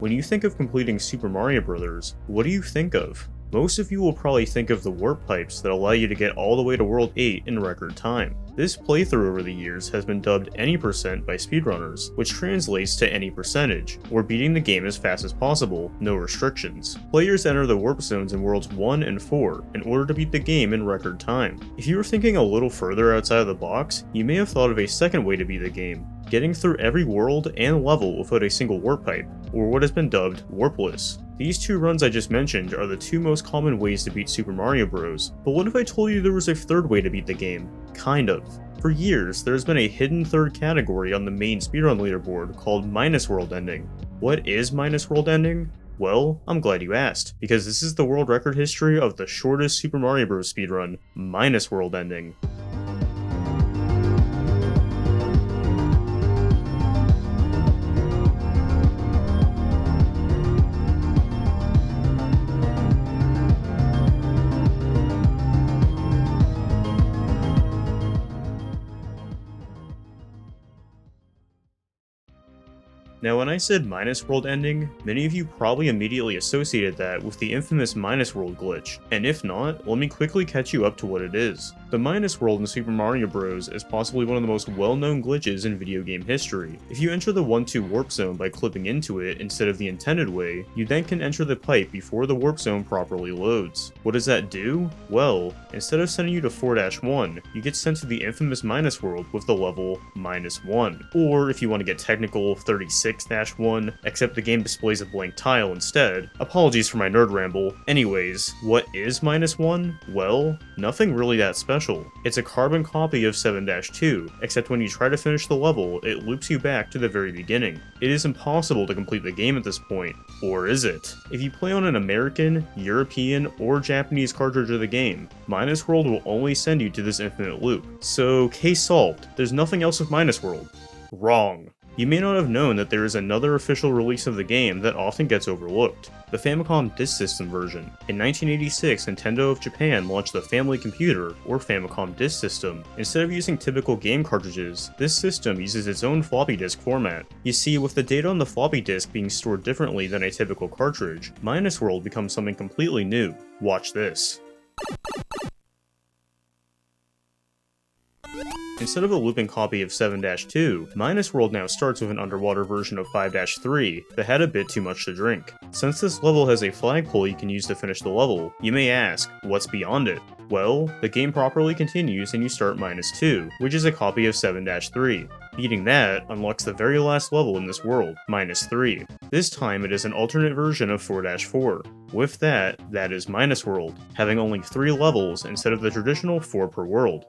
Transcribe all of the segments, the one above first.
When you think of completing Super Mario Bros., what do you think of? Most of you will probably think of the warp pipes that allow you to get all the way to World 8 in record time. This playthrough over the years has been dubbed any percent by speedrunners, which translates to any percentage, or beating the game as fast as possible, no restrictions. Players enter the warp zones in Worlds 1 and 4 in order to beat the game in record time. If you were thinking a little further outside of the box, you may have thought of a second way to beat the game, getting through every world and level without a single warp pipe, or what has been dubbed warpless. These two runs I just mentioned are the two most common ways to beat Super Mario Bros. But what if I told you there was a third way to beat the game? Kind of. For years, there has been a hidden third category on the main speedrun leaderboard called minus world ending. What is minus world ending? Well, I'm glad you asked, because this is the world record history of the shortest Super Mario Bros. Speedrun, minus world ending. Now when I said minus world ending, many of you probably immediately associated that with the infamous minus world glitch, and if not, let me quickly catch you up to what it is. The minus world in Super Mario Bros. Is possibly one of the most well-known glitches in video game history. If you enter the 1-2 warp zone by clipping into it instead of the intended way, you then can enter the pipe before the warp zone properly loads. What does that do? Well, instead of sending you to 4-1, you get sent to the infamous minus world with the level -1. Or if you want to get technical, 36-1, except the game displays a blank tile instead. Apologies for my nerd ramble. Anyways, what is -1? Well, nothing really that special. It's a carbon copy of 7-2, except when you try to finish the level, it loops you back to the very beginning. It is impossible to complete the game at this point, or is it? If you play on an American, European, or Japanese cartridge of the game, Minus World will only send you to this infinite loop. So, case solved, there's nothing else with Minus World. Wrong. You may not have known that there is another official release of the game that often gets overlooked, the Famicom Disk System version. In 1986, Nintendo of Japan launched the Family Computer, or Famicom Disk System. Instead of using typical game cartridges, this system uses its own floppy disk format. You see, with the data on the floppy disk being stored differently than a typical cartridge, Minus World becomes something completely new. Watch this. Instead of a looping copy of 7-2, Minus World now starts with an underwater version of 5-3 that had a bit too much to drink. Since this level has a flagpole you can use to finish the level, you may ask, what's beyond it? Well, the game properly continues and you start -2, which is a copy of 7-3. Beating that unlocks the very last level in this world, -3. This time it is an alternate version of 4-4. With that is Minus World, having only 3 levels instead of the traditional 4 per world.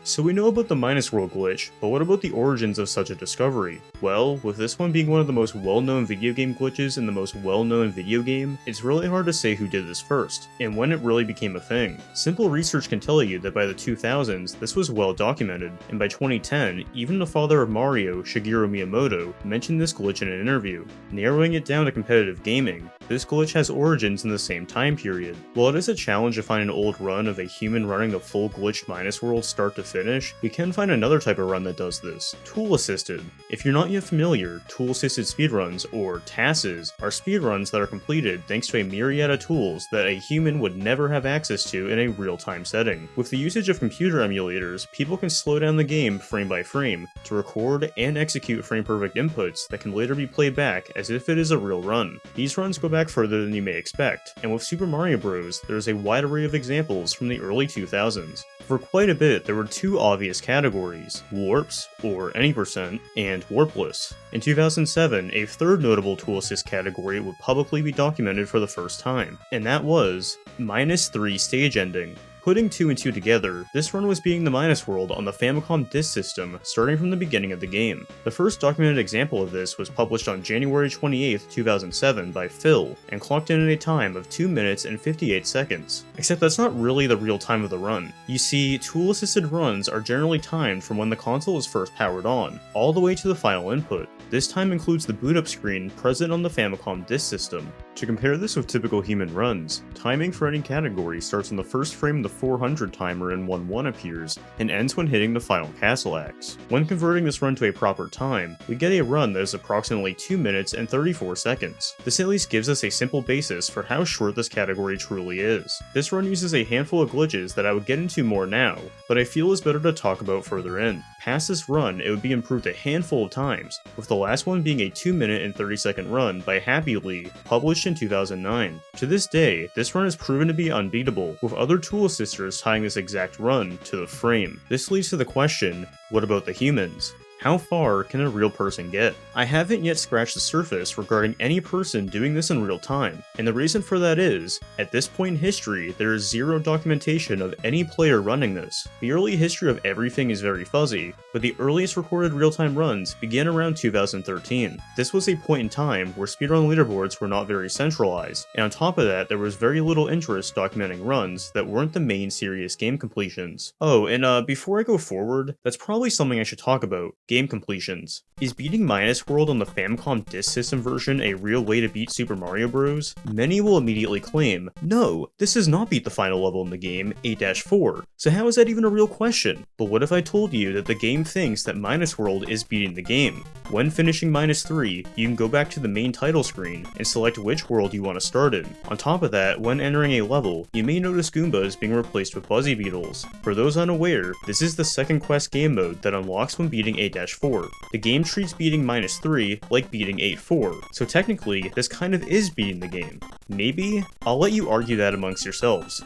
So we know about the Minus World glitch, but what about the origins of such a discovery? Well, with this one being one of the most well-known video game glitches in the most well-known video game, it's really hard to say who did this first, and when it really became a thing. Simple research can tell you that by the 2000s, this was well documented, and by 2010, even the father of Mario, Shigeru Miyamoto, mentioned this glitch in an interview. Narrowing it down to competitive gaming, this glitch has origins in the same time period. While it is a challenge to find an old run of a human running a full glitched Minus World start to finish, we can find another type of run that does this, tool-assisted. If you're not yet familiar, tool-assisted speedruns, or TASes, are speedruns that are completed thanks to a myriad of tools that a human would never have access to in a real-time setting. With the usage of computer emulators, people can slow down the game frame by frame to record and execute frame-perfect inputs that can later be played back as if it is a real run. These runs go back further than you may expect, and with Super Mario Bros., there is a wide array of examples from the early 2000s. For quite a bit, there were two obvious categories, warps, or any percent, and warpless. In 2007, a third notable tool assist category would publicly be documented for the first time, and that was -3 stage ending. Putting 2 and 2 together, this run was beating the Minus World on the Famicom Disk System starting from the beginning of the game. The first documented example of this was published on January 28, 2007 by Phil, and clocked in at a time of 2 minutes and 58 seconds. Except that's not really the real time of the run. You see, tool-assisted runs are generally timed from when the console is first powered on, all the way to the final input. This time includes the boot-up screen present on the Famicom Disk System. To compare this with typical human runs, timing for any category starts on the first frame of the 400 timer in 1-1 appears, and ends when hitting the final castle axe. When converting this run to a proper time, we get a run that is approximately 2 minutes and 34 seconds. This at least gives us a simple basis for how short this category truly is. This run uses a handful of glitches that I would get into more now, but I feel is better to talk about further in. Past this run, it would be improved a handful of times, with the last one being a 2 minute and 30 second run by Happy Lee, published in 2009. To this day, this run is proven to be unbeatable, with other tool assisters tying this exact run to the frame. This leads to the question, what about the humans? How far can a real person get? I haven't yet scratched the surface regarding any person doing this in real time, and the reason for that is, at this point in history, there is zero documentation of any player running this. The early history of everything is very fuzzy, but the earliest recorded real-time runs began around 2013. This was a point in time where speedrun leaderboards were not very centralized, and on top of that, there was very little interest documenting runs that weren't the main serious game completions. Oh, and before I go forward, that's probably something I should talk about. Game completions. Is beating Minus World on the Famicom Disk System version a real way to beat Super Mario Bros? Many will immediately claim, no, this does not beat the final level in the game, 8-4, so how is that even a real question? But what if I told you that the game thinks that Minus World is beating the game? When finishing -3, you can go back to the main title screen and select which world you want to start in. On top of that, when entering a level, you may notice Goombas being replaced with Buzzy Beetles. For those unaware, this is the second quest game mode that unlocks when beating 8-4. The game treats beating -3 like beating 8-4, so technically, this kind of is beating the game. Maybe? I'll let you argue that amongst yourselves.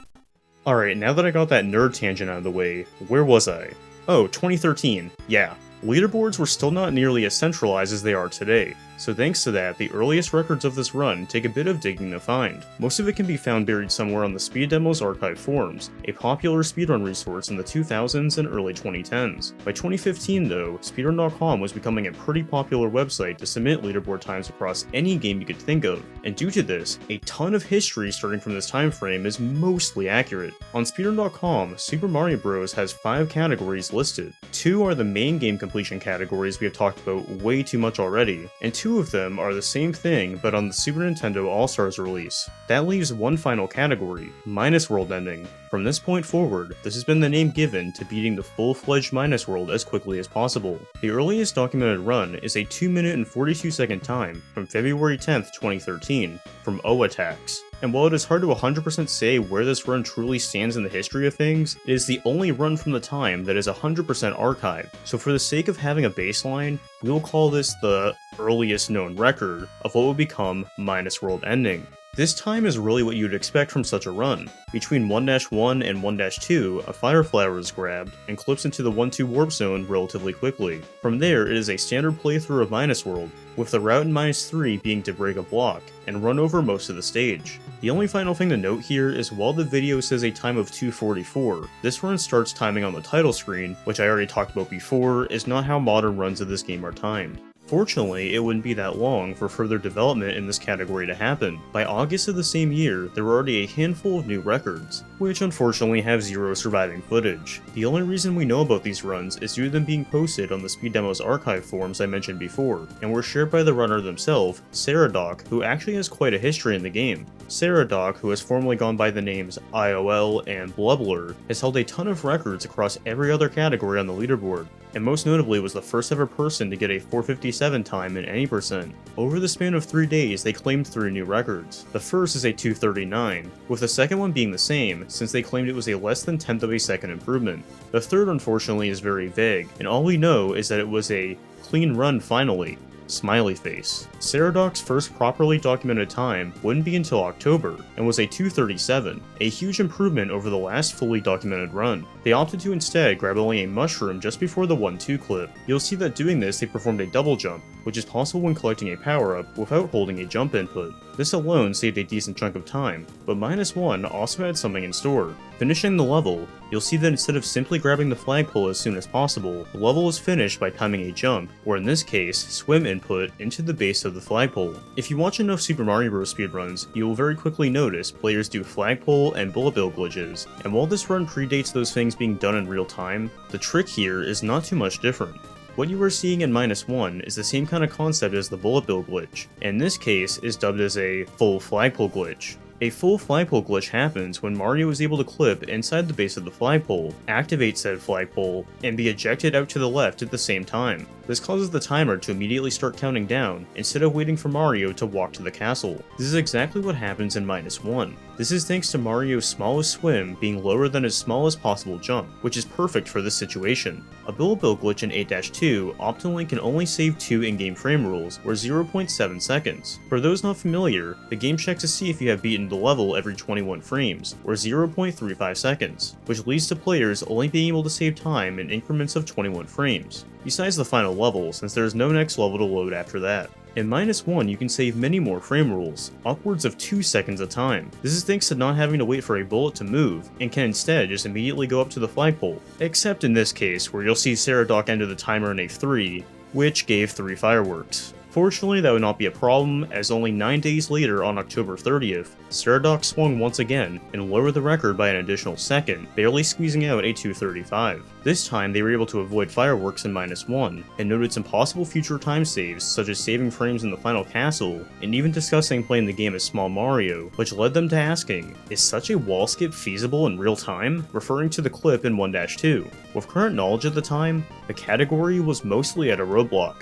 Alright, now that I got that nerd tangent out of the way, where was I? Oh, 2013, yeah. Leaderboards were still not nearly as centralized as they are today, so thanks to that, the earliest records of this run take a bit of digging to find. Most of it can be found buried somewhere on the Speed Demos archive forums, a popular speedrun resource in the 2000s and early 2010s. By 2015 though, Speedrun.com was becoming a pretty popular website to submit leaderboard times across any game you could think of, and due to this, a ton of history starting from this time frame is mostly accurate. On Speedrun.com, Super Mario Bros. Has 5 categories listed. 2 are the main game completion categories we have talked about way too much already, and 2 of them are the same thing but on the Super Nintendo All-Stars release. That leaves one final category, Minus World Ending. From this point forward, this has been the name given to beating the full-fledged Minus World as quickly as possible. The earliest documented run is a 2 minute and 42 second time from February 10th, 2013, from owatax. And while it is hard to 100% say where this run truly stands in the history of things, it is the only run from the time that is 100% archived, so for the sake of having a baseline, we will call this the earliest known record of what would become Minus World Ending. This time is really what you'd expect from such a run. Between 1-1 and 1-2, a fire flower is grabbed, and clips into the 1-2 warp zone relatively quickly. From there, it is a standard playthrough of Minus World, with the route in -3 being to break a block, and run over most of the stage. The only final thing to note here is while the video says a time of 2:44, this run starts timing on the title screen, which I already talked about before, is not how modern runs of this game are timed. Fortunately, it wouldn't be that long for further development in this category to happen. By August of the same year, there were already a handful of new records, which unfortunately have zero surviving footage. The only reason we know about these runs is due to them being posted on the Speed Demos archive forums I mentioned before, and were shared by the runner themselves, Saradoc, who actually has quite a history in the game. Saradoc, who has formerly gone by the names IOL and Blubbler, has held a ton of records across every other category on the leaderboard, and most notably was the first ever person to get a 4:57 time in any percent. Over the span of 3 days, they claimed 3 new records. The first is a 2:39, with the second one being the same, since they claimed it was a less than 10th of a second improvement. The third unfortunately is very vague, and all we know is that it was a clean run finally. Smiley face. Saradoc's first properly documented time wouldn't be until October, and was a 2:37, a huge improvement over the last fully documented run. They opted to instead grab only a mushroom just before the 1-2 clip. You'll see that doing this they performed a double jump, which is possible when collecting a power-up without holding a jump input. This alone saved a decent chunk of time, but -1 also had something in store. Finishing the level, you'll see that instead of simply grabbing the flagpole as soon as possible, the level is finished by timing a jump, or in this case, swim input, into the base of the flagpole. If you watch enough Super Mario Bros. Speedruns, you will very quickly notice players do flagpole and bullet bill glitches, and while this run predates those things being done in real time, the trick here is not too much different. What you are seeing in -1 is the same kind of concept as the bullet bill glitch, and in this case is dubbed as a full flagpole glitch. A full flagpole glitch happens when Mario is able to clip inside the base of the flagpole, activate said flagpole, and be ejected out to the left at the same time. This causes the timer to immediately start counting down instead of waiting for Mario to walk to the castle. This is exactly what happens in -1. This is thanks to Mario's smallest swim being lower than his smallest possible jump, which is perfect for this situation. A billable glitch in 8-2 optimally can only save 2 in-game frame rules, or 0.7 seconds. For those not familiar, the game checks to see if you have beaten the level every 21 frames, or 0.35 seconds, which leads to players only being able to save time in increments of 21 frames, besides the final level since there is no next level to load after that. In -1, you can save many more frame rules, upwards of 2 seconds a time. This is thanks to not having to wait for a bullet to move, and can instead just immediately go up to the flagpole. Except in this case, where you'll see Saradoc enter the timer in a 3, which gave 3 fireworks. Fortunately, that would not be a problem, as only 9 days later on October 30th, Saradoc swung once again and lowered the record by an additional second, barely squeezing out a 2:35. This time, they were able to avoid fireworks in -1, and noted some possible future time saves, such as saving frames in the final castle, and even discussing playing the game as Small Mario, which led them to asking, is such a wall skip feasible in real time? Referring to the clip in 1-2. With current knowledge at the time, the category was mostly at a roadblock.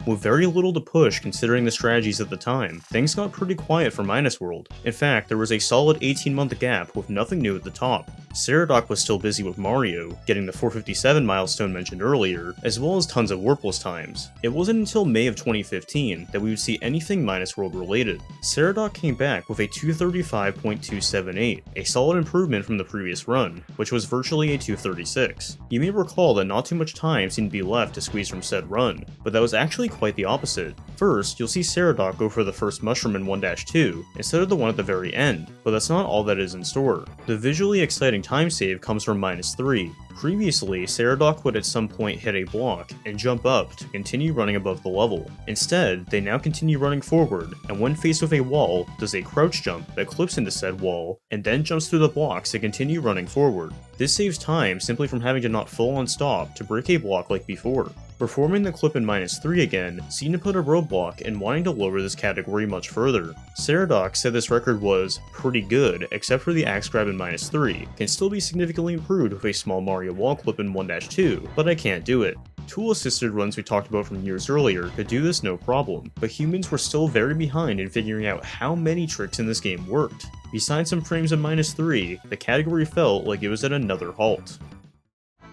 With very little to push considering the strategies at the time, things got pretty quiet for World. In fact, there was a solid 18-month gap with nothing new at the top. Saradoc was still busy with Mario, getting the 457 milestone mentioned earlier, as well as tons of warpless times. It wasn't until May of 2015 that we would see anything World related. Saradoc came back with a 235.278, a solid improvement from the previous run, which was virtually a 236. You may recall that not too much time seemed to be left to squeeze from said run, but that was actually quite the opposite. First, you'll see Saradoc go for the first mushroom in 1-2, instead of the one at the very end, but that's not all that is in store. The visually exciting time save comes from -3. Previously, Saradoc would at some point hit a block and jump up to continue running above the level. Instead, they now continue running forward, and when faced with a wall, does a crouch jump that clips into said wall, and then jumps through the blocks to continue running forward. This saves time simply from having to not full on stop to break a block like before. Performing the clip in -3 again seemed to put a roadblock in wanting to lower this category much further. Saradoc said this record was pretty good, except for the axe grab in -3, can still be significantly improved with a small Mario wall clip in 1-2, but I can't do it. Tool-assisted runs we talked about from years earlier could do this no problem, but humans were still very behind in figuring out how many tricks in this game worked. Besides some frames in -3, the category felt like it was at another halt.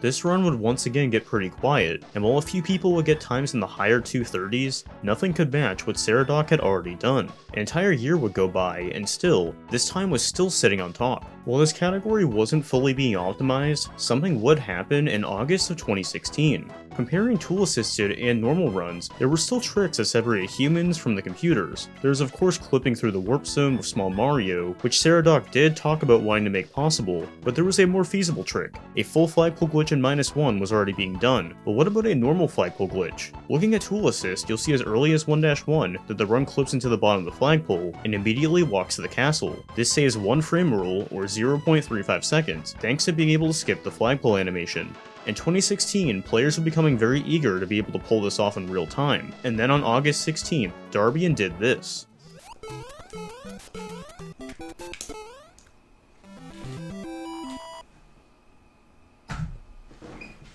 This run would once again get pretty quiet, and while a few people would get times in the higher 230s, nothing could match what Saradoc had already done. An entire year would go by, and still, this time was still sitting on top. While this category wasn't fully being optimized, something would happen in August of 2016. Comparing tool-assisted and normal runs, there were still tricks that separated humans from the computers. There was of course clipping through the warp zone with Small Mario, which Saradoc did talk about wanting to make possible, but there was a more feasible trick. A full flagpole glitch in -1 was already being done, but what about a normal flagpole glitch? Looking at tool assist, you'll see as early as 1-1 that the run clips into the bottom of the flagpole and immediately walks to the castle. This saves 1 frame rule, or 0.35 seconds, thanks to being able to skip the flagpole animation. In 2016, players were becoming very eager to be able to pull this off in real time, and then on August 16th, Darbian did this.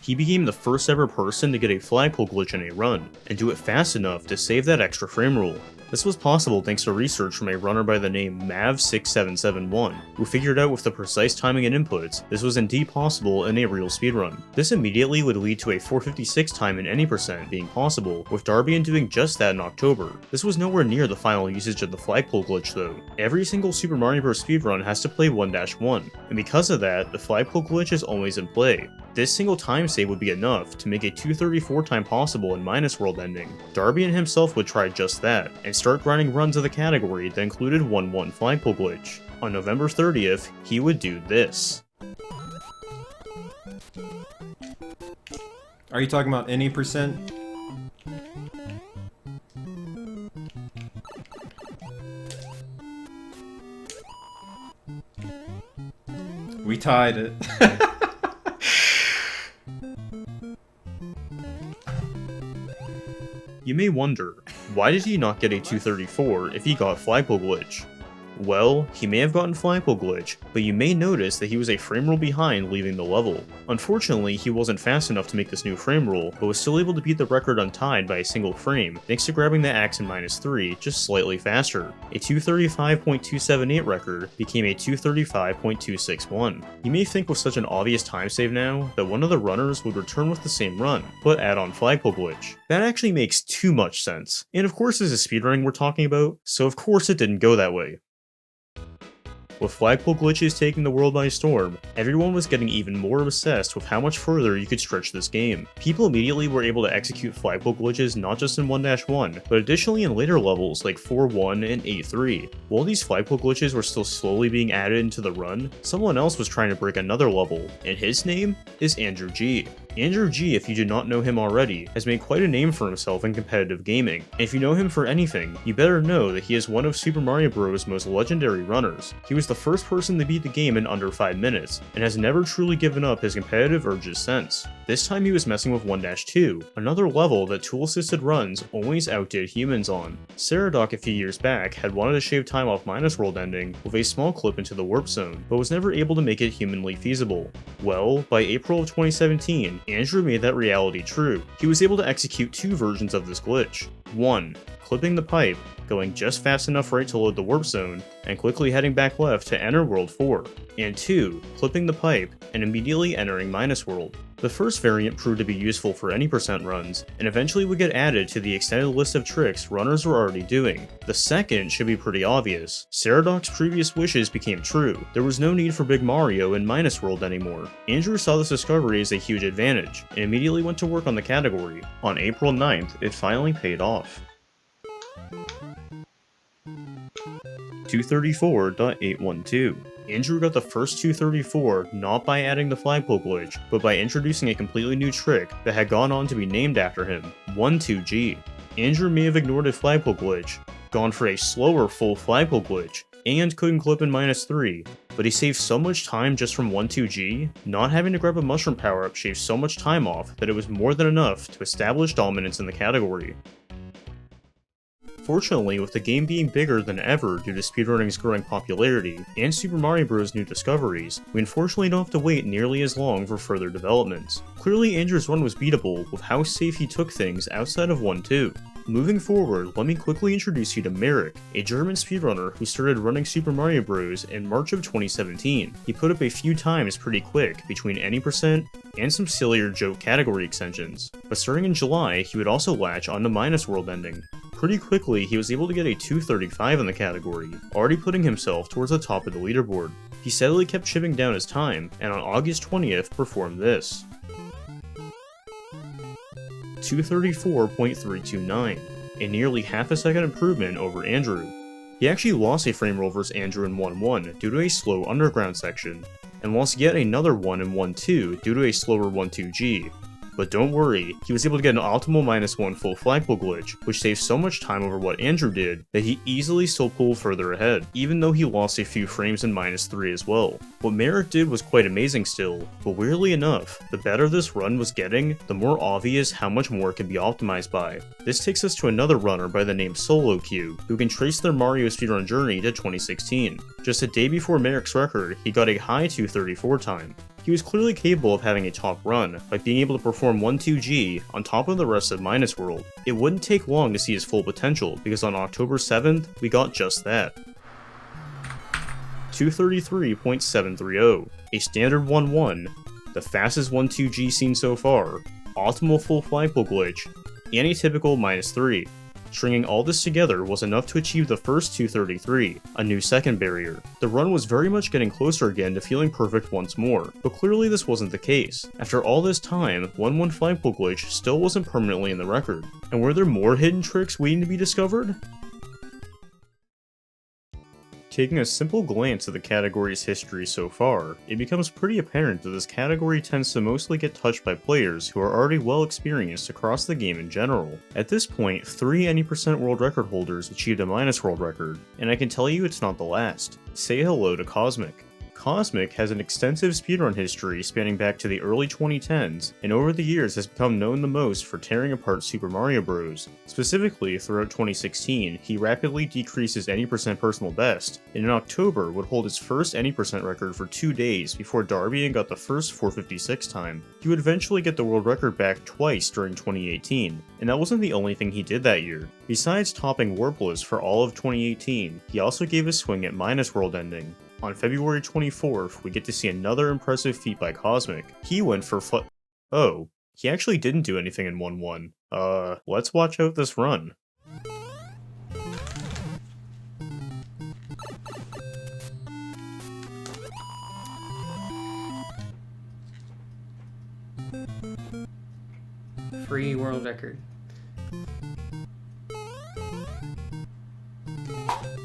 He became the first ever person to get a flagpole glitch in a run, and do it fast enough to save that extra frame rule. This was possible thanks to research from a runner by the name Mav6771, who figured out with the precise timing and inputs, this was indeed possible in a real speedrun. This immediately would lead to a 456 time in any percent being possible, with Darbian doing just that in October. This was nowhere near the final usage of the flagpole glitch though. Every single Super Mario Bros. Speedrun has to play 1-1, and because of that, the flagpole glitch is always in play. This single time save would be enough to make a 234 time possible in World ending. Darbian himself would try just that, and start grinding runs of the category that included 1-1 flagpole glitch. On November 30th, he would do this. Are you talking about any percent? We tied it. You may wonder, why did he not get a 234 if he got flagpole glitch? Well, he may have gotten Flagpole Glitch, but you may notice that he was a frame rule behind leaving the level. Unfortunately, he wasn't fast enough to make this new frame rule, but was still able to beat the record untied by a single frame, thanks to grabbing the axe in -3 just slightly faster. A 235.278 record became a 235.261. You may think with such an obvious time save now, that one of the runners would return with the same run, but add on Flagpole Glitch. That actually makes too much sense. And of course this is speedrunning we're talking about, so of course it didn't go that way. With Flagpole Glitches taking the world by storm, everyone was getting even more obsessed with how much further you could stretch this game. People immediately were able to execute Flagpole Glitches not just in 1-1, but additionally in later levels like 4-1 and 8-3. While these Flagpole Glitches were still slowly being added into the run, someone else was trying to break another level, and his name is AndrewG. AndrewG, if you do not know him already, has made quite a name for himself in competitive gaming, and if you know him for anything, you better know that he is one of Super Mario Bros. Most legendary runners. He was the first person to beat the game in under 5 minutes, and has never truly given up his competitive urges since. This time he was messing with 1-2, another level that tool-assisted runs always outdid humans on. Saradoc a few years back had wanted to shave time off World ending with a small clip into the warp zone, but was never able to make it humanly feasible. Well, by April of 2017, Andrew made that reality true. He was able to execute 2 versions of this glitch. 1. Clipping the pipe, going just fast enough right to load the warp zone, and quickly heading back left to enter World 4. And 2. Clipping the pipe, and immediately entering World. The first variant proved to be useful for any percent runs, and eventually would get added to the extended list of tricks runners were already doing. The second should be pretty obvious. Saradoc's previous wishes became true. There was no need for Big Mario in World anymore. Andrew saw this discovery as a huge advantage, and immediately went to work on the category. On April 9th, it finally paid off. 234.812. Andrew got the first 234 not by adding the Flagpole Glitch, but by introducing a completely new trick that had gone on to be named after him, 1-2G. Andrew may have ignored a Flagpole Glitch, gone for a slower full Flagpole Glitch, and couldn't clip in -3, but he saved so much time just from 1-2G, not having to grab a mushroom power-up shaved so much time off that it was more than enough to establish dominance in the category. Fortunately, with the game being bigger than ever due to speedrunning's growing popularity, and Super Mario Bros. New discoveries, we unfortunately don't have to wait nearly as long for further developments. Clearly Andrew's run was beatable with how safe he took things outside of 1-2. Moving forward, let me quickly introduce you to Marikh, a German speedrunner who started running Super Mario Bros. In March of 2017. He put up a few times pretty quick, between any percent and some sillier joke category extensions. But starting in July, he would also latch onto World ending. Pretty quickly, he was able to get a 235 in the category, already putting himself towards the top of the leaderboard. He steadily kept chipping down his time, and on August 20th performed this. 234.329, a nearly half a second improvement over Andrew. He actually lost a frame roll versus Andrew in 1-1 due to a slow underground section, and lost yet another one in 1-2 due to a slower 1-2G. But don't worry, he was able to get an optimal -1 full Flagpole Glitch, which saved so much time over what Andrew did that he easily still pulled further ahead, even though he lost a few frames in -3 as well. What Marikh did was quite amazing still, but weirdly enough, the better this run was getting, the more obvious how much more it could be optimized by. This takes us to another runner by the name SoloQ, who can trace their Mario speedrun journey to 2016. Just a day before Marikh's record, he got a high 234 time. He was clearly capable of having a top run, by being able to perform 1-2G on top of the rest of World. It wouldn't take long to see his full potential, because on October 7th, we got just that. 233.730, a standard 1-1, the fastest 1-2G seen so far, optimal full Flagpole Glitch, and a typical -3. Stringing all this together was enough to achieve the first 233, a new second barrier. The run was very much getting closer again to feeling perfect once more, but clearly this wasn't the case. After all this time, 1-1 Flagpole Glitch still wasn't permanently in the record. And were there more hidden tricks waiting to be discovered? Taking a simple glance at the category's history so far, it becomes pretty apparent that this category tends to mostly get touched by players who are already well experienced across the game in general. At this point, 3 any percent world record holders achieved a World record, and I can tell you it's not the last. Say hello to Kosmic. Kosmic has an extensive speedrun history spanning back to the early 2010s, and over the years has become known the most for tearing apart Super Mario Bros. Specifically, throughout 2016, he rapidly decreased his any percent personal best, and in October would hold his first any percent record for 2 days before Darbian got the first 456 time. He would eventually get the world record back twice during 2018, and that wasn't the only thing he did that year. Besides topping Warpless for all of 2018, he also gave a swing at minus world ending. On February 24th, we get to see another impressive feat by Kosmic. He went for Oh, he actually didn't do anything in 1-1. Let's watch out this run. Free world record.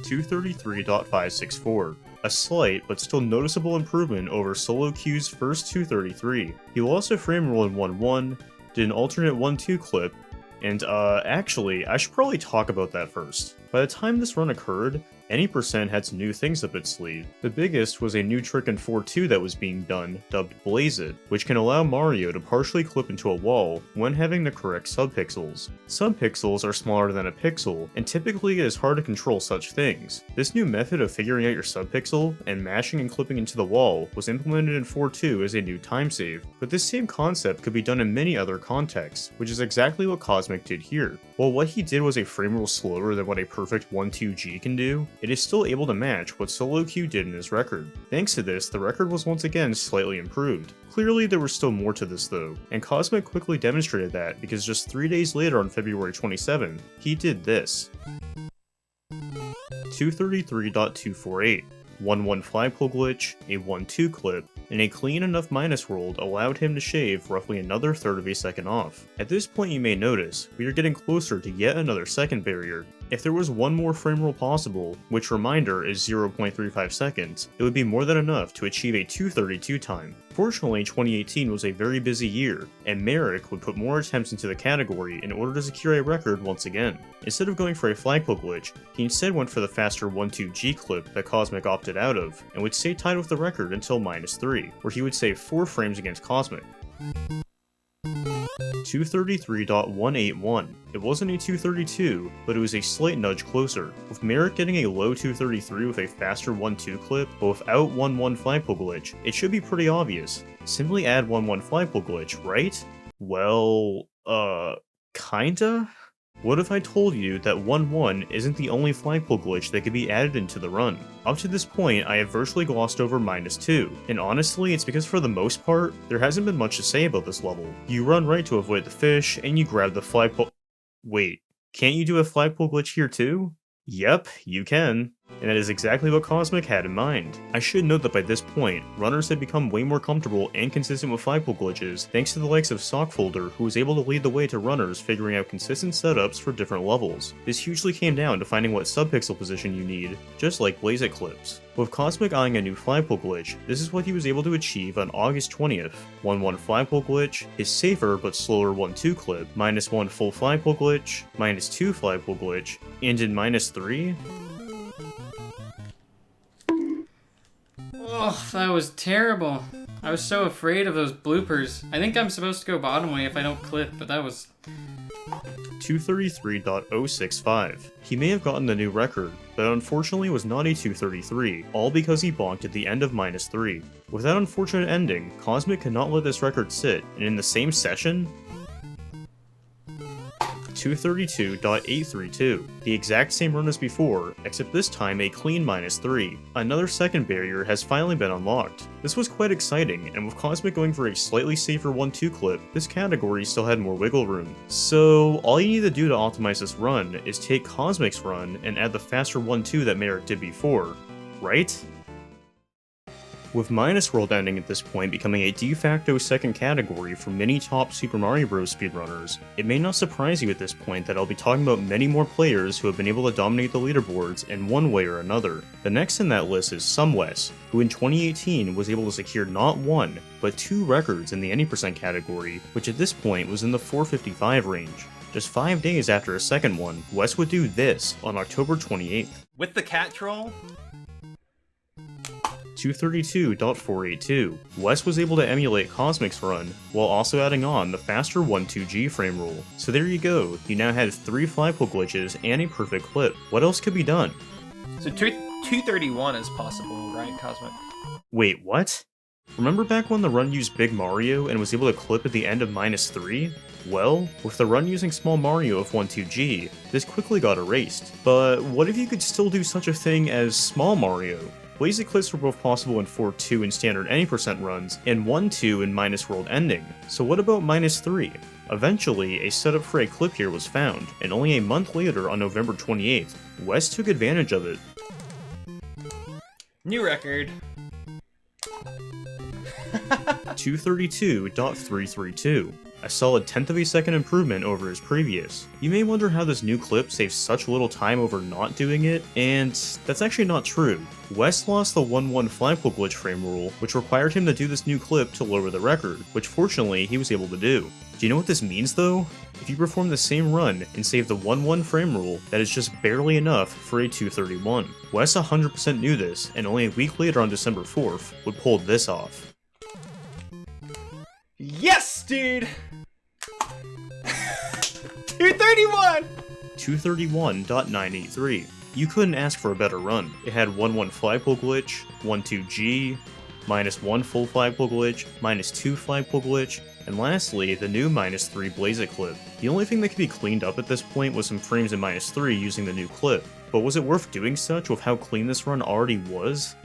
233.564. A slight, but still noticeable improvement over SoloQ's first 233. He will also frame roll in 1-1, did an alternate 1-2 clip, and actually, I should probably talk about that first. By the time this run occurred, any percent had some new things up its sleeve. The biggest was a new trick in 4-2 that was being done, dubbed Blazit, which can allow Mario to partially clip into a wall when having the correct subpixels. Subpixels are smaller than a pixel, and typically it is hard to control such things. This new method of figuring out your subpixel and mashing and clipping into the wall was implemented in 4-2 as a new time save, but this same concept could be done in many other contexts, which is exactly what Kosmic did here. While what he did was a frame rule slower than what a perfect 1-2G can do, it is still able to match what SoloQ did in his record. Thanks to this, the record was once again slightly improved. Clearly there was still more to this though, and Kosmic quickly demonstrated that because just 3 days later on February 27, he did this. 233.248. 1-1 Flagpole Glitch, a 1-2 clip, and a clean enough minus rolled allowed him to shave roughly another third of a second off. At this point you may notice, we are getting closer to yet another second barrier. If there was one more frame roll possible, which reminder is 0.35 seconds, it would be more than enough to achieve a 232 time. Fortunately, 2018 was a very busy year, and Marikh would put more attempts into the category in order to secure a record once again. Instead of going for a Flagpole Glitch, he instead went for the faster 1-2G clip that Kosmic opted out of, and would stay tied with the record until -3, where he would save 4 frames against Kosmic. 233.181. It wasn't a 232, but it was a slight nudge closer, with Marikh getting a low 233 with a faster 1-2 clip, but without 1-1 Flagpole Glitch. It should be pretty obvious. Simply add 1-1 Flagpole Glitch, right? Well, kinda? What if I told you that 1-1 isn't the only Flagpole Glitch that could be added into the run? Up to this point, I have virtually glossed over -2, and honestly, it's because for the most part, there hasn't been much to say about this level. You run right to avoid the fish, and you grab the flagpole— Wait, can't you do a Flagpole Glitch here too? Yep, you can. And that is exactly what Kosmic had in mind. I should note that by this point, runners had become way more comfortable and consistent with Flagpole glitches thanks to the likes of Sockfolder, who was able to lead the way to runners figuring out consistent setups for different levels. This hugely came down to finding what subpixel position you need, just like Blazit Clips. With Kosmic eyeing a new Flagpole glitch, this is what he was able to achieve on August 20th. 1-1 Flagpole glitch, his safer but slower 1-2 clip, -1 full Flagpole glitch, -2 Flagpole glitch, and in -3? Oh, that was terrible. I was so afraid of those bloopers. I think I'm supposed to go bottom way if I don't clip, but that was... 233.065. He may have gotten the new record, but unfortunately was not a 233, all because he bonked at the end of -3. With that unfortunate ending, Kosmic could not let this record sit, and in the same session, 232.832, the exact same run as before, except this time a clean -3. Another second barrier has finally been unlocked. This was quite exciting, and with Kosmic going for a slightly safer 1-2 clip, this category still had more wiggle room. So all you need to do to optimize this run is take Kosmic's run and add the faster 1-2 that Marikh did before, right? With minus world ending at this point becoming a de facto second category for many top Super Mario Bros. Speedrunners, it may not surprise you at this point that I'll be talking about many more players who have been able to dominate the leaderboards in one way or another. The next in that list is somewes, who in 2018 was able to secure not one, but 2 records in the any percent category, which at this point was in the 455 range. Just 5 days after a second one, Wes would do this on October 28th. With the cat troll? 232.482. Wes was able to emulate Kosmic's run, while also adding on the faster 1-2G frame rule. So there you go, you now had 3 flagpole glitches and a perfect clip. What else could be done? So 231 is possible, right, Kosmic? Wait, what? Remember back when the run used Big Mario and was able to clip at the end of -3? Well, with the run using Small Mario of 1-2G, this quickly got erased. But what if you could still do such a thing as Small Mario? Blazit Clips were both possible in 4-2 in standard any percent runs, and 1-2 in minus world ending. So what about -3? Eventually, a setup for a clip here was found, and only a month later on November 28th, Wes took advantage of it. New record. 232.332. A solid 10th of a second improvement over his previous. You may wonder how this new clip saves such little time over not doing it, and that's actually not true. Wes lost the 1-1 flagpole glitch frame rule, which required him to do this new clip to lower the record, which fortunately he was able to do. Do you know what this means though? If you perform the same run and save the 1-1 frame rule, that is just barely enough for a 231. Wes 100% knew this, and only a week later on December 4th, would pull this off. Yes, dude! 231! 231.983. You couldn't ask for a better run. It had 1-1 flagpole glitch, 1-2G, -1 full flagpole glitch, -2 flagpole glitch, and lastly, the new -3 Blazit Clip. The only thing that could be cleaned up at this point was some frames in -3 using the new clip, but was it worth doing such with how clean this run already was?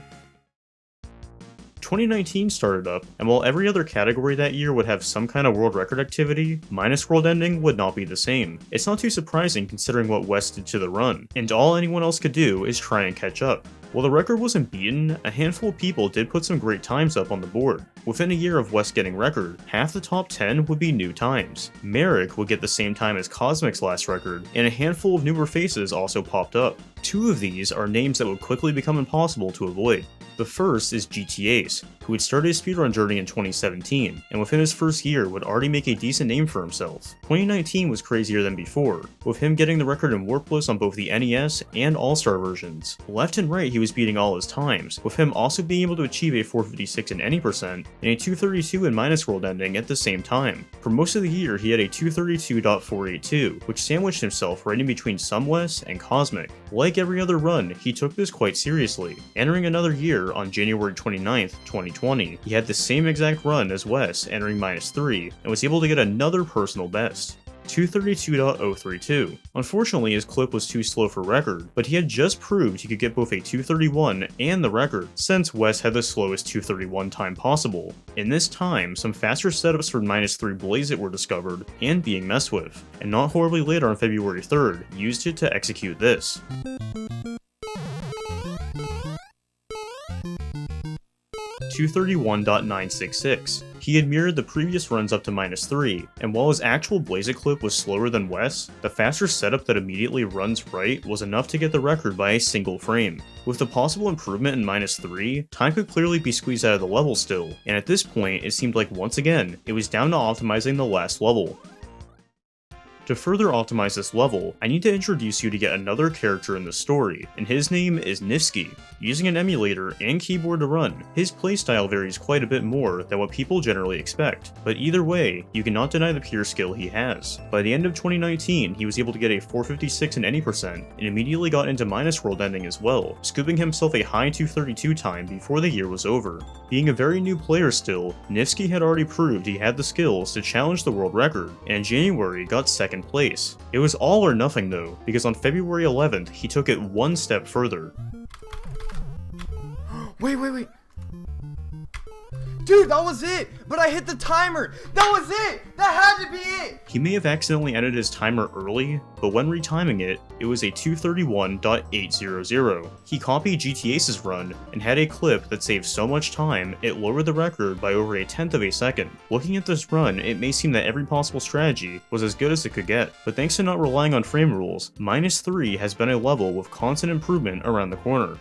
2019 started up, and while every other category that year would have some kind of world record activity, minus world ending would not be the same. It's not too surprising considering what Wes did to the run, and all anyone else could do is try and catch up. While the record wasn't beaten, a handful of people did put some great times up on the board. Within a year of Wes getting record, half the top 10 would be new times. Marikh would get the same time as Kosmic's last record, and a handful of newer faces also popped up. 2 of these are names that would quickly become impossible to avoid. The first is GTAce, who had started his speedrun journey in 2017, and within his first year would already make a decent name for himself. 2019 was crazier than before, with him getting the record in warpless on both the NES and All-Star versions. Left and right he was beating all his times, with him also being able to achieve a 456 in any percent, and a 232 in minus world ending at the same time. For most of the year he had a 232.482, which sandwiched himself right in between somewes and Kosmic. Like every other run, he took this quite seriously. Entering another year on January 29th, 2020, he had the same exact run as Wes, entering -3, and was able to get another personal best. 232.032. Unfortunately, his clip was too slow for record, but he had just proved he could get both a 231 and the record, since Wes had the slowest 231 time possible. In this time, some faster setups for -3 Blazit were discovered and being messed with, and not horribly later on February 3rd, used it to execute this. 231.966. He had mirrored the previous runs up to -3, and while his actual Blazit clip was slower than Wes, the faster setup that immediately runs right was enough to get the record by a single frame. With the possible improvement in -3, time could clearly be squeezed out of the level still, and at this point it seemed like once again, it was down to optimizing the last level. To further optimize this level, I need to introduce you to yet another character in the story, and his name is Niftski. Using an emulator and keyboard to run, his playstyle varies quite a bit more than what people generally expect, but either way, you cannot deny the pure skill he has. By the end of 2019, he was able to get a 456 in any percent, and immediately got into minus world ending as well, scooping himself a high 232 time before the year was over. Being a very new player still, Niftski had already proved he had the skills to challenge the world record, and in January got second place. It was all or nothing though, because on February 11th, he took it one step further. Wait. Dude, that was it! But I hit the timer! That was it! That had to be it! He may have accidentally ended his timer early, but when retiming it, it was a 231.800. He copied GTAce's run, and had a clip that saved so much time, it lowered the record by over a 10th of a second. Looking at this run, it may seem that every possible strategy was as good as it could get, but thanks to not relying on frame rules, -3 has been a level with constant improvement around the corner.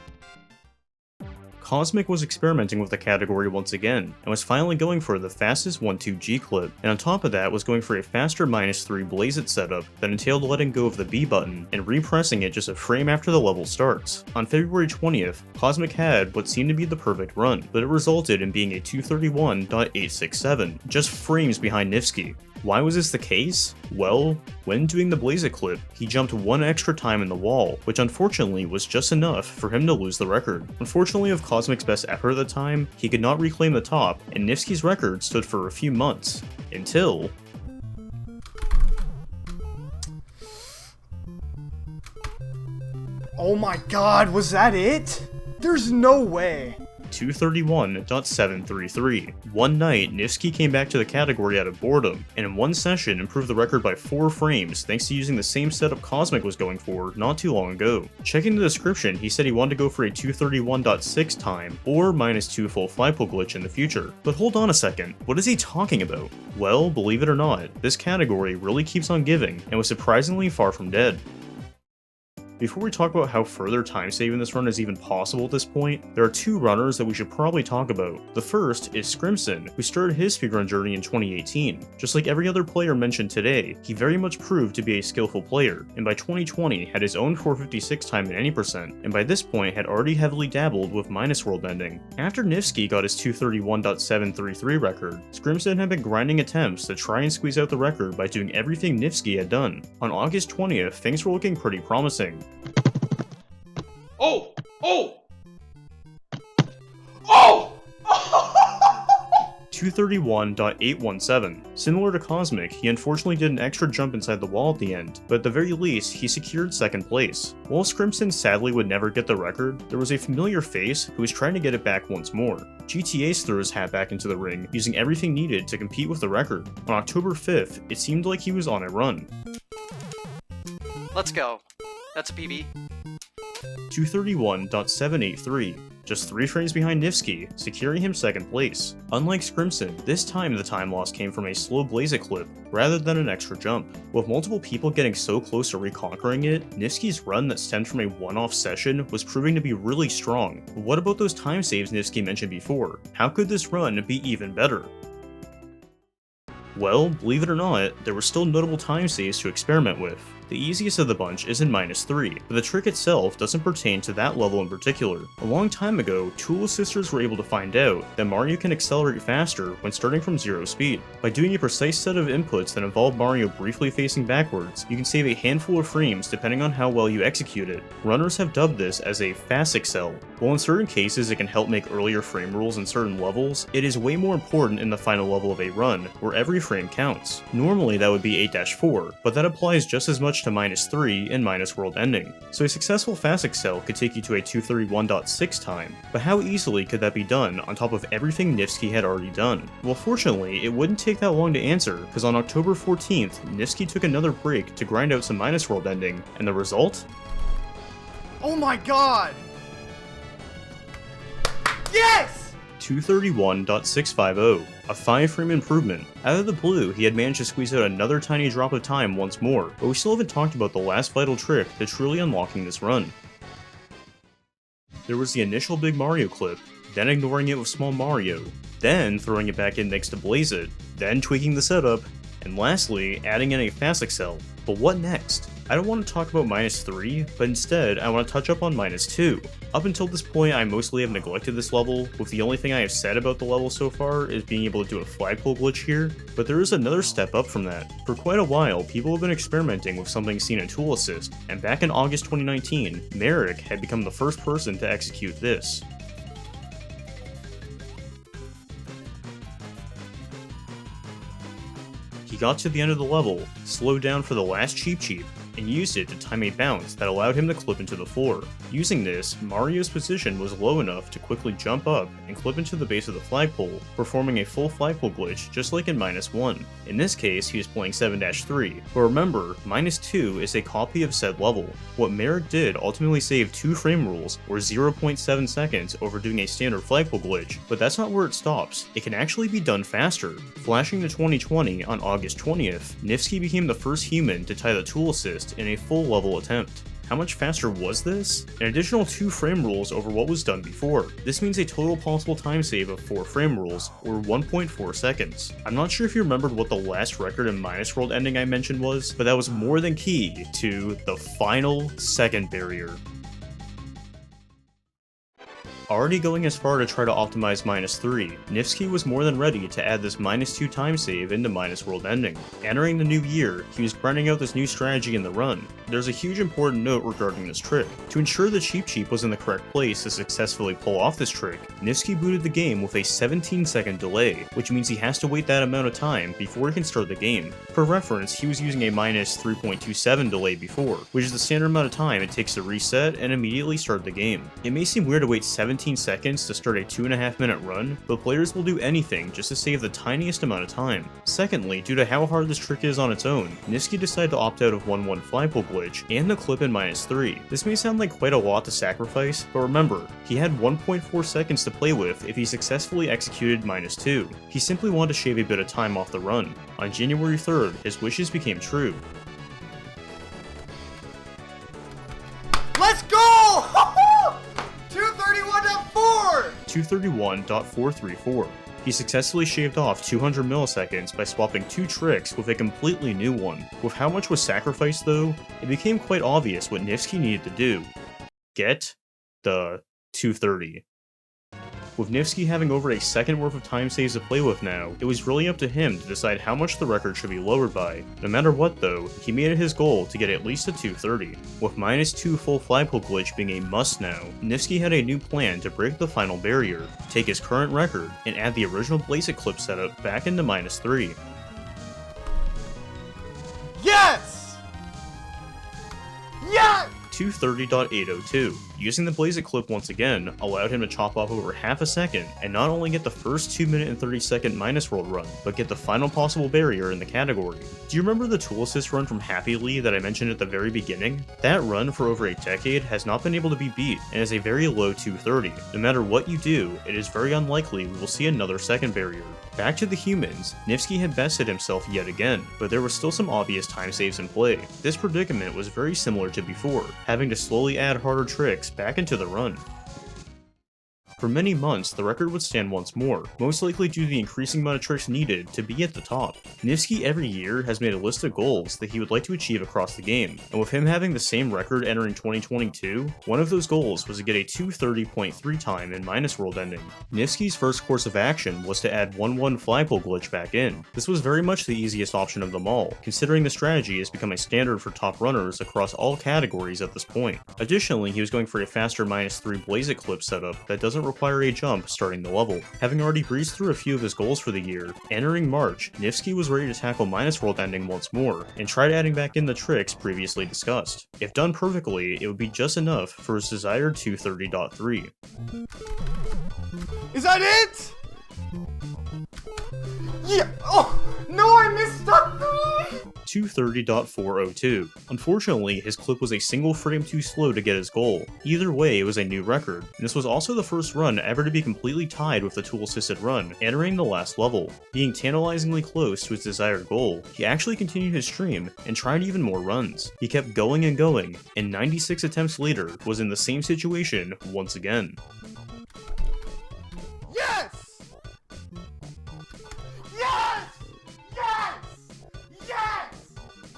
Kosmic was experimenting with the category once again, and was finally going for the fastest 1-2G clip, and on top of that was going for a faster -3 Blazit setup that entailed letting go of the B button and repressing it just a frame after the level starts. On February 20th, Kosmic had what seemed to be the perfect run, but it resulted in being a 231.867, just frames behind Niftski. Why was this the case? Well, when doing the Blazit Clip, he jumped one extra time in the wall, which unfortunately was just enough for him to lose the record. Unfortunately, of Kosmic's best effort at the time, he could not reclaim the top, and Niftski's record stood for a few months. Until... Oh my god, was that it? There's no way. 231.733. One night, Niftski came back to the category out of boredom, and in one session improved the record by 4 frames thanks to using the same setup Kosmic was going for not too long ago. Checking the description, he said he wanted to go for a 231.6 time, or -2 full Flagpole Glitch in the future. But hold on a second, what is he talking about? Well, believe it or not, this category really keeps on giving, and was surprisingly far from dead. Before we talk about how further time saving this run is even possible at this point, there are 2 runners that we should probably talk about. The first is Scrimision, who started his speedrun journey in 2018. Just like every other player mentioned today, he very much proved to be a skillful player, and by 2020 had his own 456 time in any percent, and by this point had already heavily dabbled with minus world ending. After Niftski got his 231.733 record, Scrimision had been grinding attempts to try and squeeze out the record by doing everything Niftski had done. On August 20th, things were looking pretty promising. Oh! Oh! Oh! 231.817. Similar to Kosmic, he unfortunately did an extra jump inside the wall at the end, but at the very least, he secured second place. While Scrimision sadly would never get the record, there was a familiar face who was trying to get it back once more. GTAce threw his hat back into the ring, using everything needed to compete with the record. On October 5th, it seemed like he was on a run. Let's go. That's a PB. 231.783, just 3 frames behind Niftski, securing him second place. Unlike Scrimision, this time the time loss came from a slow Blazit Clip, rather than an extra jump. With multiple people getting so close to reconquering it, Niftski's run that stemmed from a one-off session was proving to be really strong. But what about those time saves Niftski mentioned before? How could this run be even better? Well, believe it or not, there were still notable time saves to experiment with. The easiest of the bunch is in -3, but the trick itself doesn't pertain to that level in particular. A long time ago, Tool Assisters were able to find out that Mario can accelerate faster when starting from 0 speed. By doing a precise set of inputs that involve Mario briefly facing backwards, you can save a handful of frames depending on how well you execute it. Runners have dubbed this as a fast accel. While in certain cases it can help make earlier frame rules in certain levels, it is way more important in the final level of a run, where every frame counts. Normally that would be 8-4, but that applies just as much to -3 and minus world ending. So a successful fast accel could take you to a 231.6 time, but how easily could that be done on top of everything Niftski had already done? Well, fortunately, it wouldn't take that long to answer, because on October 14th, Niftski took another break to grind out some minus world ending, and the result? Oh my god! Yes! 231.650, a 5-frame improvement. Out of the blue, he had managed to squeeze out another tiny drop of time once more, but we still haven't talked about the last vital trick to truly unlocking this run. There was the initial Big Mario clip, then ignoring it with Small Mario, then throwing it back in next to Blazit, then tweaking the setup, and lastly, adding in a fast accel. But what next? I don't want to talk about -3, but instead I want to touch up on -2. Up until this point I mostly have neglected this level, with the only thing I have said about the level so far is being able to do a flagpole glitch here, but there is another step up from that. For quite a while, people have been experimenting with something seen in Tool Assist, and back in August 2019, Marikh had become the first person to execute this. He got to the end of the level, slowed down for the last cheap, and used it to time a bounce that allowed him to clip into the floor. Using this, Mario's position was low enough to quickly jump up and clip into the base of the flagpole, performing a full flagpole glitch just like in -1. In this case, he was playing 7-3, but remember, -2 is a copy of said level. What Marikh did ultimately saved 2 frame rules, or 0.7 seconds over doing a standard flagpole glitch, but that's not where it stops. It can actually be done faster. Flashing to 2020 on August 20th, Niftski became the first human to tie the Tool Assist in a full level attempt. How much faster was this? An additional 2 frame rules over what was done before. This means a total possible time save of 4 frame rules, or 1.4 seconds. I'm not sure if you remembered what the last record in minus world ending I mentioned was, but that was more than key to the final second barrier. Already going as far to try to optimize -3, Niftski was more than ready to add this -2 time save into minus world ending. Entering the new year, he was grinding out this new strategy in the run. There's a huge important note regarding this trick. To ensure the Cheep Cheep was in the correct place to successfully pull off this trick, Niftski booted the game with a 17-second delay, which means he has to wait that amount of time before he can start the game. For reference, he was using a -3.27 delay before, which is the standard amount of time it takes to reset and immediately start the game. It may seem weird to wait 17 seconds to start a 2.5-minute run, but players will do anything just to save the tiniest amount of time. Secondly, due to how hard this trick is on its own, Niftski decided to opt out of 1-1 Flagpole Glitch and the clip in -3. This may sound like quite a lot to sacrifice, but remember, he had 1.4 seconds to play with if he successfully executed -2. He simply wanted to shave a bit of time off the run. On January 3rd, his wishes became true. Let's go! 231.4! 231.434. He successfully shaved off 200 milliseconds by swapping 2 tricks with a completely new one. With how much was sacrificed though, it became quite obvious what Niftski needed to do. Get the 230. With Niftski having over a second worth of time saves to play with now, it was really up to him to decide how much the record should be lowered by. No matter what though, he made it his goal to get at least a 230. With -2 full Flagpole Glitch being a must now, Niftski had a new plan to break the final barrier, take his current record, and add the original Blazit Clip setup back into -3. Yes! Yes! 230.802. Using the Blazit Clip once again allowed him to chop off over half a second and not only get the first 2 minute and 30-second minus world run, but get the final possible barrier in the category. Do you remember the tool assist run from Happily that I mentioned at the very beginning? That run for over a decade has not been able to be beat and is a very low 230. No matter what you do, it is very unlikely we will see another second barrier. Back to the humans, Niftski had bested himself yet again, but there were still some obvious time saves in play. This predicament was very similar to before, having to slowly add harder tricks back into the run. For many months, the record would stand once more, most likely due to the increasing amount of tricks needed to be at the top. Niftski every year has made a list of goals that he would like to achieve across the game, and with him having the same record entering 2022, one of those goals was to get a 230.3 time in minus world ending. Niftski's first course of action was to add 1-1 Flagpole Glitch back in. This was very much the easiest option of them all, considering the strategy has become a standard for top runners across all categories at this point. Additionally, he was going for a faster -3 Blazit Clip setup that doesn't require a jump starting the level. Having already breezed through a few of his goals for the year, entering March, Niftski was ready to tackle minus world ending once more, and tried adding back in the tricks previously discussed. If done perfectly, it would be just enough for his desired 230.3. Is that it? Yeah! Oh! No, I missed that 230.402. Unfortunately, his clip was a single frame too slow to get his goal. Either way, it was a new record, and this was also the first run ever to be completely tied with the tool-assisted run, entering the last level. Being tantalizingly close to his desired goal, he actually continued his stream and tried even more runs. He kept going and going, and 96 attempts later was in the same situation once again. Yes! Yes! Yes! Yes!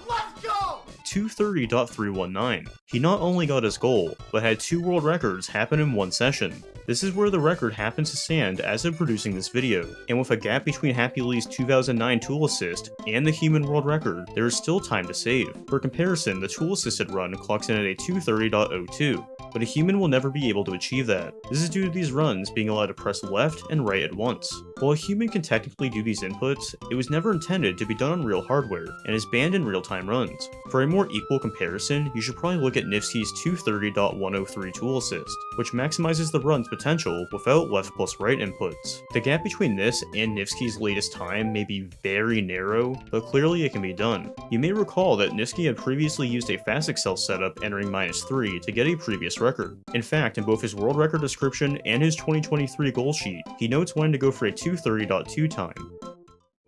Let's go! 230.319. He not only got his goal, but had 2 world records happen in one session. This is where the record happens to stand as of producing this video, and with a gap between Happy Lee's 2009 tool assist and the human world record, there is still time to save. For comparison, the tool assisted run clocks in at a 230.02, but a human will never be able to achieve that. This is due to these runs being allowed to press left and right at once. While a human can technically do these inputs, it was never intended to be done on real hardware, and is banned in real-time runs. For a more equal comparison, you should probably look at Niftski's 230.103 tool assist, which maximizes the run's potential without left plus right inputs. The gap between this and Niftski's latest time may be very narrow, but clearly it can be done. You may recall that Niftski had previously used a fast Excel setup entering -3 to get a previous record. In fact, in both his world record description and his 2023 goal sheet, he notes when to go for a 230.2 time.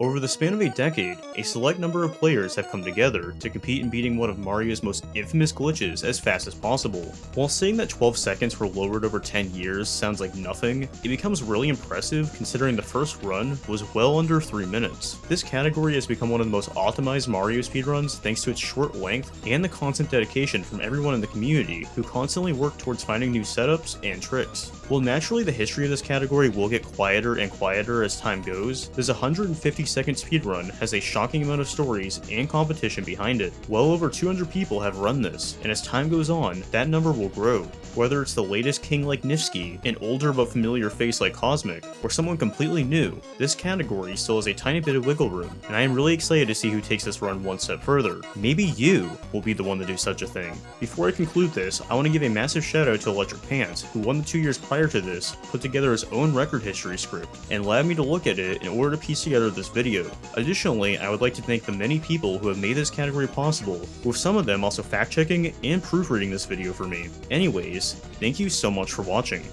Over the span of a decade, a select number of players have come together to compete in beating one of Mario's most infamous glitches as fast as possible. While saying that 12 seconds were lowered over 10 years sounds like nothing, it becomes really impressive considering the first run was well under 3 minutes. This category has become one of the most optimized Mario speedruns thanks to its short length and the constant dedication from everyone in the community who constantly work towards finding new setups and tricks. While naturally the history of this category will get quieter and quieter as time goes, this 150-second speedrun has a shocking amount of stories and competition behind it. Well over 200 people have run this, and as time goes on, that number will grow. Whether it's the latest king like Niftski, an older but familiar face like Kosmic, or someone completely new, this category still has a tiny bit of wiggle room, and I am really excited to see who takes this run one step further. Maybe you will be the one to do such a thing. Before I conclude this, I want to give a massive shout out to Electricpants, who won the 2 years prior to this, put together his own record history script, and allowed me to look at it in order to piece together this video. Additionally, I would like to thank the many people who have made this category possible, with some of them also fact checking and proofreading this video for me. Anyways, thank you so much for watching.